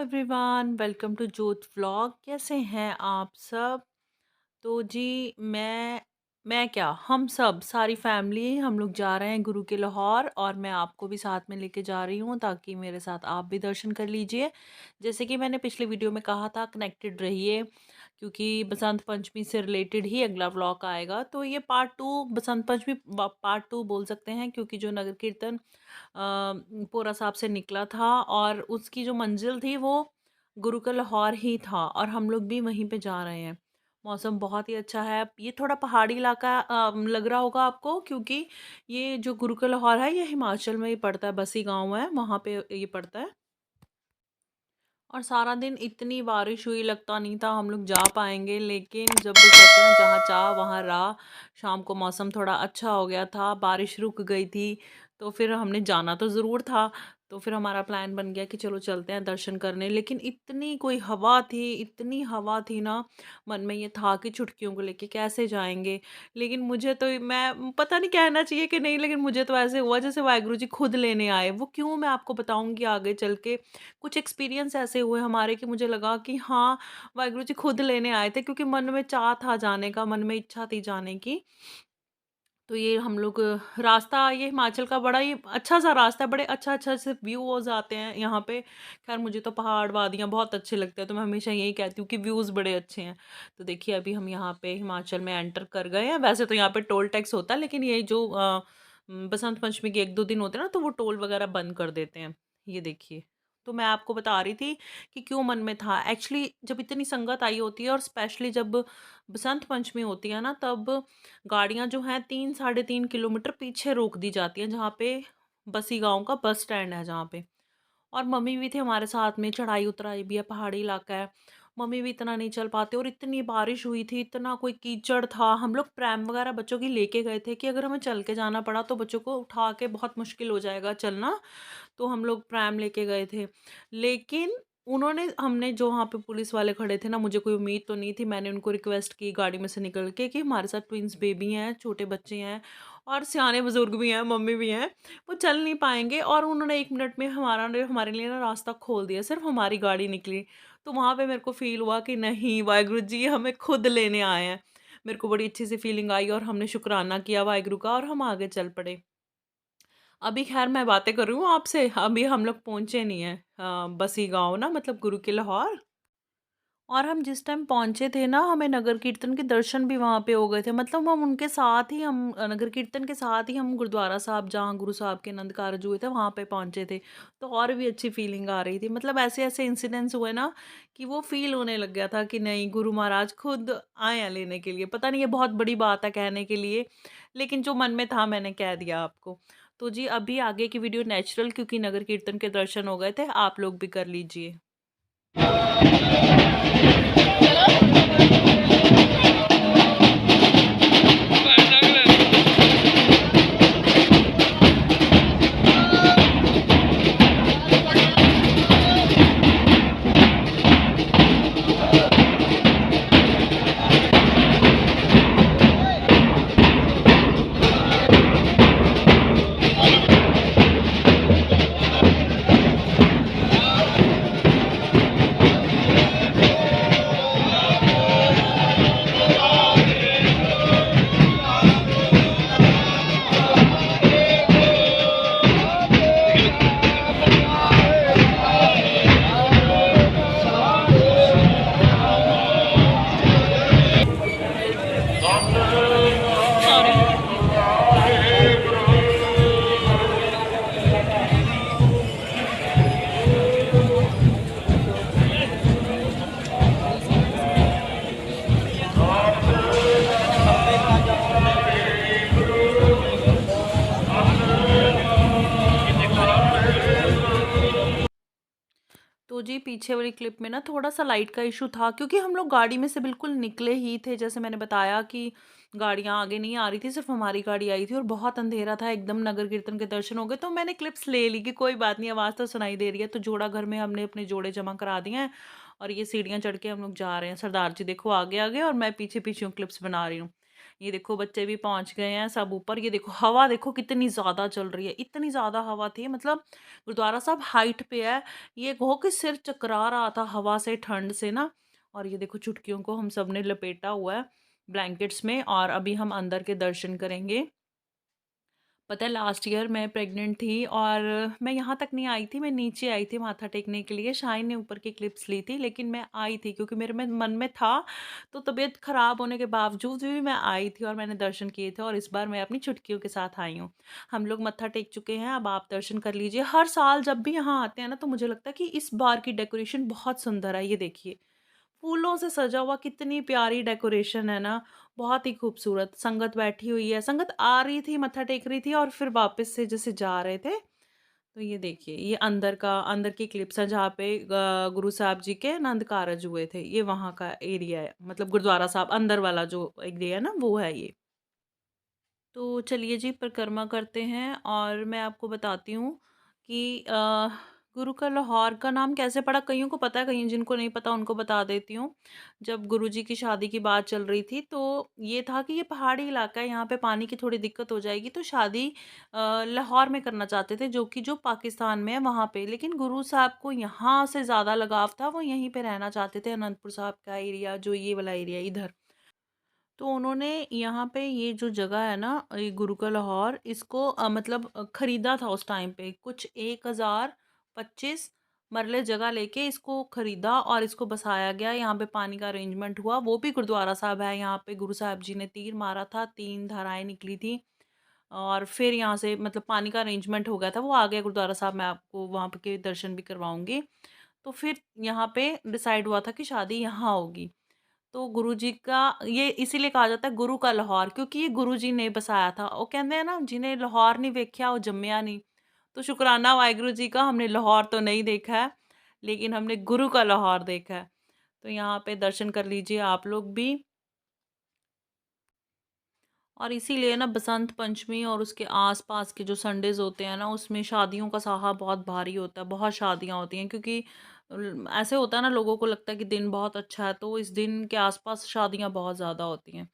Everyone, welcome to जोत vlog. कैसे हैं आप सब? तो जी मैं क्या, हम सब सारी फैमिली हम लोग जा रहे हैं गुरु के लाहौर, और मैं आपको भी साथ में लेके जा रही हूँ ताकि मेरे साथ आप भी दर्शन कर लीजिए। जैसे कि मैंने पिछले वीडियो में कहा था, कनेक्टेड रहिए क्योंकि बसंत पंचमी से रिलेटेड ही अगला व्लॉग आएगा। तो ये part two, Basant Panchami part two बोल सकते हैं, क्योंकि जो नगर कीर्तन पोरा साहब से निकला था और उसकी जो मंजिल थी वो गुरु का लाहौर ही था, और हम लोग भी वहीं पे जा रहे हैं। मौसम बहुत ही अच्छा है। ये थोड़ा पहाड़ी इलाका लग रहा होगा आपको, क्योंकि ये जो गुरु का लाहौर है ये हिमाचल में ही पड़ता है, बसी गांव है वहाँ पे ये पड़ता है। और सारा दिन इतनी बारिश हुई, लगता नहीं था हम लोग जा पाएंगे, लेकिन जब वो कहते हैं ना, जहाँ चाह वहाँ राह। शाम को मौसम थोड़ा अच्छा हो गया था, बारिश रुक गई थी, तो फिर हमने जाना तो ज़रूर था। तो फिर हमारा प्लान बन गया कि चलो चलते हैं दर्शन करने। लेकिन इतनी कोई हवा थी, इतनी हवा थी ना, मन में ये था कि छुटकियों को लेके कैसे जाएंगे। लेकिन मुझे तो, मैं पता नहीं कहना चाहिए कि नहीं, लेकिन मुझे तो ऐसे हुआ जैसे वाहिगुरु जी खुद लेने आए। वो क्यों, मैं आपको बताऊंगी आगे चल के। कुछ एक्सपीरियंस ऐसे हुए हमारे कि मुझे लगा कि हाँ, वाहिगुरु जी खुद लेने आए थे, क्योंकि मन में चाह था जाने का, मन में इच्छा थी जाने की। तो ये हम लोग रास्ता, ये हिमाचल का बड़ा ही अच्छा सा रास्ता है, बड़े अच्छा अच्छा से व्यूज आते हैं यहाँ पे। खैर मुझे तो पहाड़ वादियाँ बहुत अच्छे लगते हैं, तो मैं हमेशा यही कहती हूँ कि व्यूज़ बड़े अच्छे हैं। तो देखिए अभी हम यहाँ पे हिमाचल में एंटर कर गए हैं। वैसे तो यहाँ पे टोल टैक्स होता है, लेकिन ये जो बसंत पंचमी के 1-2 दिन होते हैं ना, तो वो टोल वगैरह बंद कर देते हैं। ये देखिए। तो मैं आपको बता रही थी कि क्यों मन में था। एक्चुअली जब इतनी संगत आई होती है, और स्पेशली जब बसंत पंचमी होती है ना, तब गाड़ियाँ जो हैं 3-3.5 किलोमीटर पीछे रोक दी जाती हैं, जहाँ पे बसी गांव का बस स्टैंड है जहाँ पे। और मम्मी भी थे हमारे साथ में, चढ़ाई उतराई भी है, पहाड़ी इलाका है। मम्मी भी इतना नहीं चल पाते, और इतनी बारिश हुई थी, इतना कोई कीचड़ था। हम लोग प्रैम वगैरह बच्चों की लेके गए थे कि अगर हमें चल के जाना पड़ा तो बच्चों को उठा के बहुत मुश्किल हो जाएगा चलना। तो हम लोग प्रैम लेके गए थे। लेकिन उन्होंने, हमने जो वहाँ पे पुलिस वाले खड़े थे ना, मुझे कोई उम्मीद तो नहीं थी, मैंने उनको रिक्वेस्ट की गाड़ी में से निकल के कि हमारे साथ ट्विंस बेबी हैं, छोटे बच्चे हैं, और सियाने बुजुर्ग भी हैं, मम्मी भी हैं, वो चल नहीं पाएंगे। और उन्होंने 1 मिनट में हमारे लिए ना रास्ता खोल दिया, सिर्फ हमारी गाड़ी निकली। तो वहाँ पे मेरे को फील हुआ कि नहीं, वाहिगुरु जी हमें खुद लेने आए हैं। मेरे को बड़ी अच्छी सी फीलिंग आई, और हमने शुक्राना किया वाहिगुरु का, और हम आगे चल पड़े। अभी खैर मैं बातें कर रही हूँ आपसे, अभी हम लोग पहुँचे नहीं हैं बसी गाँव ना, मतलब गुरु के लाहौर। और हम जिस टाइम पहुँचे थे ना, हमें नगर कीर्तन के दर्शन भी वहाँ पे हो गए थे। मतलब हम उनके साथ ही, हम नगर कीर्तन के साथ ही हम गुरुद्वारा साहब, जहाँ गुरु साहब के आनंद कारज हुए थे, वहाँ पे पहुँचे थे। तो और भी अच्छी फीलिंग आ रही थी। मतलब ऐसे ऐसे इंसिडेंट्स हुए ना, कि वो फील होने लग गया था कि नहीं, गुरु महाराज खुद आए हैं लेने के लिए। पता नहीं, ये बहुत बड़ी बात है कहने के लिए, लेकिन जो मन में था मैंने कह दिया आपको। तो जी अभी आगे की वीडियो नेचुरल, क्योंकि नगर कीर्तन के दर्शन हो गए थे, आप लोग भी कर लीजिए। तो जी पीछे वाली क्लिप में ना थोड़ा सा लाइट का इशू था, क्योंकि हम लोग गाड़ी में से बिल्कुल निकले ही थे। जैसे मैंने बताया कि गाड़ियाँ आगे नहीं आ रही थी, सिर्फ हमारी गाड़ी आई थी, और बहुत अंधेरा था एकदम। नगर कीर्तन के दर्शन हो गए, तो मैंने क्लिप्स ले ली कि कोई बात नहीं, आवाज़ तो सुनाई दे रही है। तो जोड़ा घर में हमने अपने जोड़े जमा करा दिए हैं, और ये सीढ़ियाँ चढ़ के हम लोग जा रहे हैं। सरदार जी देखो आगे आगे, और मैं पीछे पीछे क्लिप्स बना रही हूँ। ये देखो बच्चे भी पहुँच गए हैं सब ऊपर। ये देखो हवा देखो कितनी ज़्यादा चल रही है, इतनी ज़्यादा हवा थी मतलब गुरुद्वारा साहब हाइट पे है। ये कहो कि सिर चकरा रहा था हवा से, ठंड से ना। और ये देखो चुटकियों को हम सब ने लपेटा हुआ है ब्लैंकेट्स में और अभी हम अंदर के दर्शन करेंगे। पता है लास्ट ईयर मैं प्रेग्नेंट थी और मैं यहाँ तक नहीं आई थी, मैं नीचे आई थी माथा टेकने के लिए। शाइन ने ऊपर की क्लिप्स ली थी लेकिन मैं आई थी क्योंकि मेरे में मन में था, तो तबीयत ख़राब होने के बावजूद भी मैं आई थी और मैंने दर्शन किए थे और इस बार मैं अपनी छुटकियों के साथ आई हूँ। हम लोग मत्था टेक चुके हैं, अब आप दर्शन कर लीजिए। हर साल जब भी यहाँ आते हैं ना तो मुझे लगता है कि इस बार की डेकोरेशन बहुत सुंदर है, ये देखिए। फूलों से सजा हुआ कितनी प्यारी डेकोरेशन है ना, बहुत ही खूबसूरत। संगत बैठी हुई है, संगत आ रही थी, मत्था टेक रही थी और फिर वापस से जैसे जा रहे थे। तो ये देखिए, ये अंदर की क्लिप्स है जहाँ पे गुरु साहब जी के आनंद कारज हुए थे। ये वहाँ का एरिया है, मतलब गुरुद्वारा साहब अंदर वाला जो एरिया है ना, वो है ये। तो चलिए जी परिक्रमा करते हैं और मैं आपको बताती हूँ कि गुरु का लाहौर का नाम कैसे पड़ा। कईयों को पता है, कहीं जिनको नहीं पता उनको बता देती हूँ। जब गुरुजी की शादी की बात चल रही थी तो ये था कि ये पहाड़ी इलाका है, यहाँ पे पानी की थोड़ी दिक्कत हो जाएगी, तो शादी लाहौर में करना चाहते थे जो पाकिस्तान में है वहाँ पे। लेकिन गुरु साहब को यहाँ से ज़्यादा लगाव था, वो यहीं पे रहना चाहते थे, अनंतपुर साहब का एरिया जो ये वाला एरिया इधर। तो उन्होंने यहाँ पे ये जो जगह है ना, ये गुरु का लाहौर, इसको मतलब खरीदा था उस टाइम पे कुछ 1025 मरले जगह लेके इसको खरीदा और इसको बसाया गया। यहाँ पे पानी का अरेंजमेंट हुआ, वो भी गुरुद्वारा साहब है। यहाँ पे गुरु साहब जी ने तीर मारा था, 3 धाराएं निकली थी और फिर यहाँ से मतलब पानी का अरेंजमेंट हो गया था। वो आ गया गुरुद्वारा साहब, मैं आपको वहाँ पे के दर्शन भी करवाऊंगी। तो फिर यहाँ पे डिसाइड हुआ था कि शादी यहाँ होगी। तो गुरुजी का ये इसीलिए कहा जाता है गुरु का लाहौर, क्योंकि ये गुरुजी ने बसाया था। वो कहते हैं ना, जिन्हें लाहौर नहीं वेख्या वो जम्मिया नहीं। तो शुक्राना वाहिगुरु जी का, हमने लाहौर तो नहीं देखा है लेकिन हमने गुरु का लाहौर देखा है। तो यहाँ पे दर्शन कर लीजिए आप लोग भी। और इसीलिए ना बसंत पंचमी और उसके आसपास के जो संडेज होते हैं ना, उसमें शादियों का साहा बहुत भारी होता है, बहुत शादियां होती हैं। क्योंकि ऐसे होता है ना, लोगों को लगता है कि दिन बहुत अच्छा है, तो इस दिन के आसपास शादियां बहुत ज़्यादा होती हैं।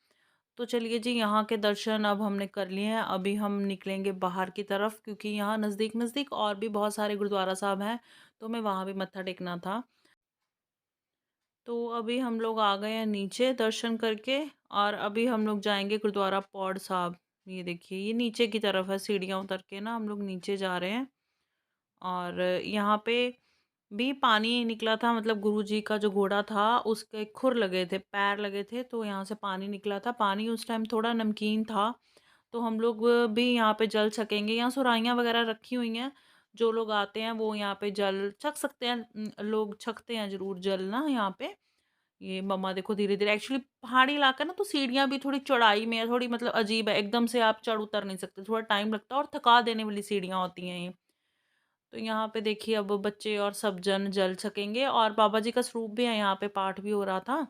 तो चलिए जी, यहाँ के दर्शन अब हमने कर लिए हैं। अभी हम निकलेंगे बाहर की तरफ क्योंकि यहाँ नज़दीक नज़दीक और भी बहुत सारे गुरुद्वारा साहब हैं, तो हमें वहाँ भी मत्था टेकना था। तो अभी हम लोग आ गए हैं नीचे दर्शन करके और अभी हम लोग जाएंगे गुरुद्वारा पौड़ साहब। ये देखिए, ये नीचे की तरफ है, सीढ़ियाँ उतर के ना हम लोग नीचे जा रहे हैं। और यहाँ पे भी पानी निकला था, मतलब गुरुजी का जो घोड़ा था उसके खुर लगे थे, पैर लगे थे, तो यहाँ से पानी निकला था। पानी उस टाइम थोड़ा नमकीन था, तो हम लोग भी यहाँ पे जल छकेंगे। यहाँ सुराहियाँ वगैरह रखी हुई हैं, जो लोग आते हैं वो यहाँ पे जल छक सकते हैं। लोग छकते हैं जरूर जल ना यहाँ पे। ये मम्मा देखो धीरे धीरे, एक्चुअली पहाड़ी इलाका है ना, तो सीढ़ियाँ भी थोड़ी चौड़ाई में है, थोड़ी मतलब अजीब है, एकदम से आप चढ़ उतर नहीं सकते, थोड़ा टाइम लगता है और थका देने वाली सीढ़ियाँ होती हैं ये। तो यहाँ पे देखिए अब बच्चे और सब जन जल छकेंगे और बाबा जी का स्वरूप भी है, यहाँ पे पाठ भी हो रहा था।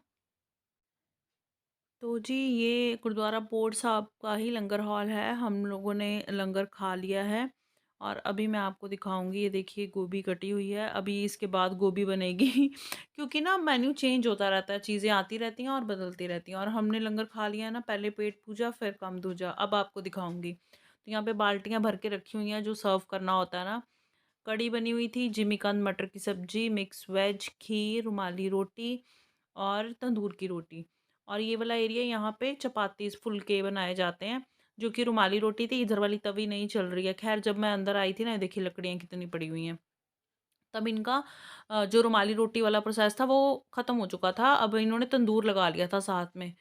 तो जी ये गुरुद्वारा पोर्ट साहब का ही लंगर हॉल है, हम लोगों ने लंगर खा लिया है और अभी मैं आपको दिखाऊंगी। ये देखिए गोभी कटी हुई है, अभी इसके बाद गोभी बनेगी क्योंकि ना मेन्यू चेंज होता रहता है, चीज़ें आती रहती हैं और बदलती रहती हैं। और हमने लंगर खा लिया है ना, पहले पेट पूजा फिर कम दूजा। अब आपको दिखाऊंगी। तो यहाँ पे बाल्टियाँ भर के रखी हुई हैं जो सर्व करना होता है ना। कढ़ी बनी हुई थी, जिमीकंद मटर की सब्जी, मिक्स वेज, खीर, रुमाली रोटी और तंदूर की रोटी। और ये वाला एरिया, यहाँ पे चपाती फुलके बनाए जाते हैं, जो कि रुमाली रोटी थी। इधर वाली तवी नहीं चल रही है। खैर जब मैं अंदर आई थी ना, देखिए लकड़ियाँ कितनी पड़ी हुई हैं। तब इनका जो रुमाली रोटी वाला प्रोसेस था वो ख़त्म हो चुका था, अब इन्होंने तंदूर लगा लिया था साथ में।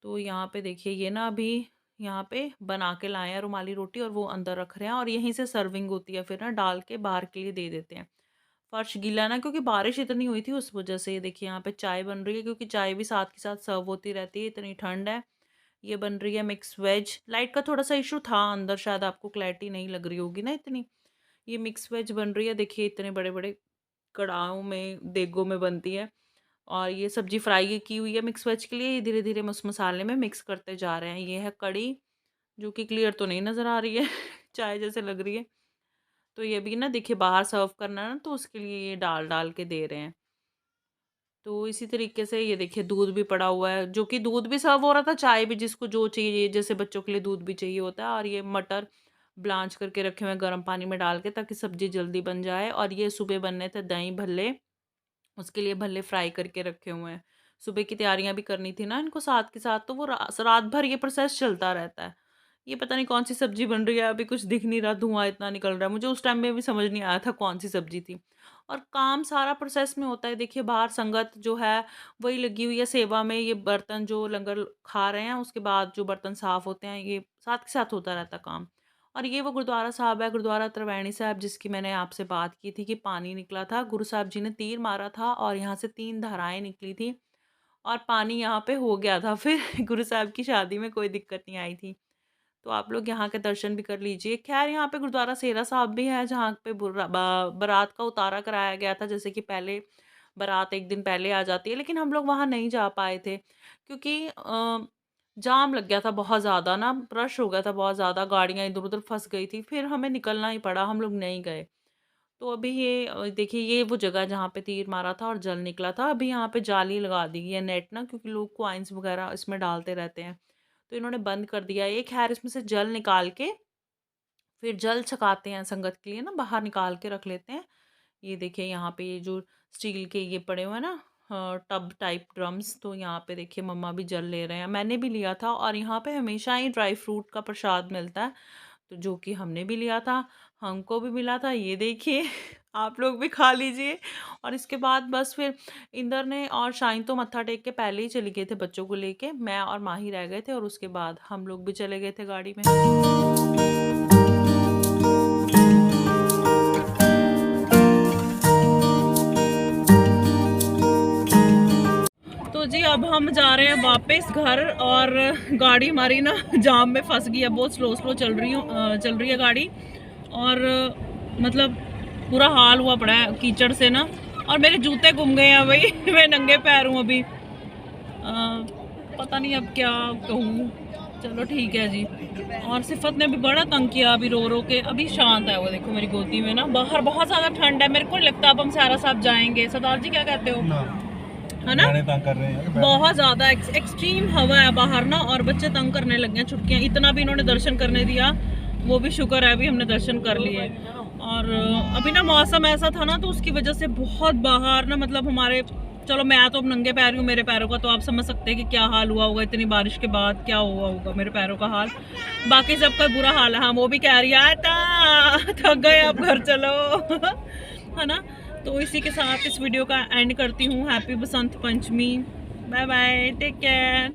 तो यहाँ पे देखिए ये ना अभी यहाँ पे बना के लाए हैं रुमाली रोटी और वो अंदर रख रहे हैं और यहीं से सर्विंग होती है, फिर ना डाल के बाहर के लिए दे देते हैं। फर्श गीला है ना, क्योंकि बारिश इतनी हुई थी उस वजह से। ये देखिए यहाँ पे चाय बन रही है, क्योंकि चाय भी साथ के साथ सर्व होती रहती है, इतनी ठंड है। ये बन रही है मिक्स वेज। लाइट का थोड़ा सा इशू था अंदर, शायद आपको क्लैरिटी नहीं लग रही होगी ना इतनी। ये मिक्स वेज बन रही है, देखिए इतने बड़े बड़े कड़ाहों में, देगों में बनती है। और ये सब्जी फ्राई की हुई है मिक्स वेज के लिए, ये धीरे धीरे उस मसाले में मिक्स करते जा रहे हैं। ये है कड़ी, जो कि क्लियर तो नहीं नज़र आ रही है चाय जैसे लग रही है। तो ये भी ना देखिए बाहर सर्व करना है ना, तो उसके लिए ये डाल डाल के दे रहे हैं। तो इसी तरीके से ये देखिए दूध भी पड़ा हुआ है, जो कि दूध भी सर्व हो रहा था, चाय भी जिसको जो चाहिए, जैसे बच्चों के लिए दूध भी चाहिए होता है। और ये मटर ब्लांच करके रखे हुए हैं गर्म पानी में डाल के, ताकि सब्जी जल्दी बन जाए। और ये सुबह बनने थे दही भल्ले, उसके लिए भल्ले फ्राई करके रखे हुए हैं। सुबह की तैयारियां भी करनी थी ना इनको साथ के साथ, तो वो रात भर ये प्रोसेस चलता रहता है। ये पता नहीं कौन सी सब्जी बन रही है, अभी कुछ दिख नहीं रहा, धुआं इतना निकल रहा है, मुझे उस टाइम में भी समझ नहीं आया था कौन सी सब्जी थी। और काम सारा प्रोसेस में होता है, देखिए बाहर संगत जो है वही लगी हुई है सेवा में, ये बर्तन जो लंगर खा रहे हैं उसके बाद जो बर्तन साफ होते हैं, ये साथ के साथ होता रहता काम। और ये वो गुरुद्वारा साहब है, गुरुद्वारा त्रिवेणी साहब, जिसकी मैंने आपसे बात की थी कि पानी निकला था, गुरु साहब जी ने तीर मारा था और यहाँ से 3 धाराएँ निकली थी और पानी यहाँ पे हो गया था फिर गुरु साहब की शादी में कोई दिक्कत नहीं आई थी। तो आप लोग यहाँ के दर्शन भी कर लीजिए। ख़ैर यहाँ पे गुरुद्वारा सेहरा साहब भी है, जहाँ पे बारात का उतारा कराया गया था, जैसे कि पहले बारात 1 दिन पहले आ जाती है, लेकिन हम लोग वहाँ नहीं जा पाए थे क्योंकि जाम लग गया था बहुत ज़्यादा ना, रश हो गया था बहुत ज़्यादा, गाड़ियाँ इधर-उधर फँस गई थी, फिर हमें निकलना ही पड़ा, हम लोग नहीं गए। तो अभी ये देखिए ये वो जगह जहाँ पे तीर मारा था और जल निकला था, अभी यहाँ पे जाली लगा दी गई है, नेट ना, क्योंकि लोग कॉइन्स वगैरह इसमें डालते रहते हैं, तो इन्होंने बंद कर दिया है ये। ख़ैर इसमें से जल निकाल के फिर जल छकाते हैं संगत के लिए ना, बाहर निकाल के रख लेते हैं। ये देखिए यहाँ पे ये जो स्टील के ये पड़े हुए हैं ना, टब टाइप ड्रम्स, तो यहाँ पे देखिए मम्मा भी जल ले रहे हैं, मैंने भी लिया था। और यहाँ पे हमेशा ही ड्राई फ्रूट का प्रसाद मिलता है, तो जो कि हमने भी लिया था, हमको भी मिला था, ये देखिए आप लोग भी खा लीजिए। और इसके बाद बस फिर इंदर ने और शाइन तो मत्था टेक के पहले ही चली गए थे बच्चों को लेके, मैं और माही रह गए थे, और उसके बाद हम लोग भी चले गए थे गाड़ी में। तो जी अब हम जा रहे हैं वापस घर, और गाड़ी हमारी ना जाम में फंस गई है, बहुत स्लो स्लो चल रही है गाड़ी, और मतलब पूरा हाल हुआ पड़ा है कीचड़ से ना, और मेरे जूते गुम गए हैं भाई मैं नंगे पैर हूँ अभी, पता नहीं अब क्या कहूँ। चलो ठीक है जी। और सिफत ने भी बड़ा तंग किया अभी रो रो के, अभी शांत है वो, देखो मेरी गोदी में ना, बाहर बहुत ज़्यादा ठंड है, मेरे को लगता है अब हम सारा साहब जाएंगे। सरदार जी क्या कहते हो? है ना, तंग कर रहे हैं बहुत ज्यादा, एक्सट्रीम हवा है बाहर ना, और बच्चे तंग करने लगे हैं, छुट्टियां इतना भी इन्होंने दर्शन करने दिया, वो भी शुक्र है अभी हमने दर्शन कर लिए। और अभी ना मौसम ऐसा था ना, तो उसकी वजह से बहुत बाहर ना, मतलब हमारे, चलो मैं तो अब नंगे पैर हूँ, मेरे पैरों का तो आप समझ सकते हैं कि क्या हाल हुआ होगा, इतनी बारिश के बाद क्या हुआ होगा मेरे पैरों का हाल। बाकी सबका बुरा हाल है। हाँ वो भी कह रही है थक गए अब घर चलो है ना। तो इसी के साथ इस वीडियो का एंड करती हूँ। Happy Basant Panchami, bye bye, take care.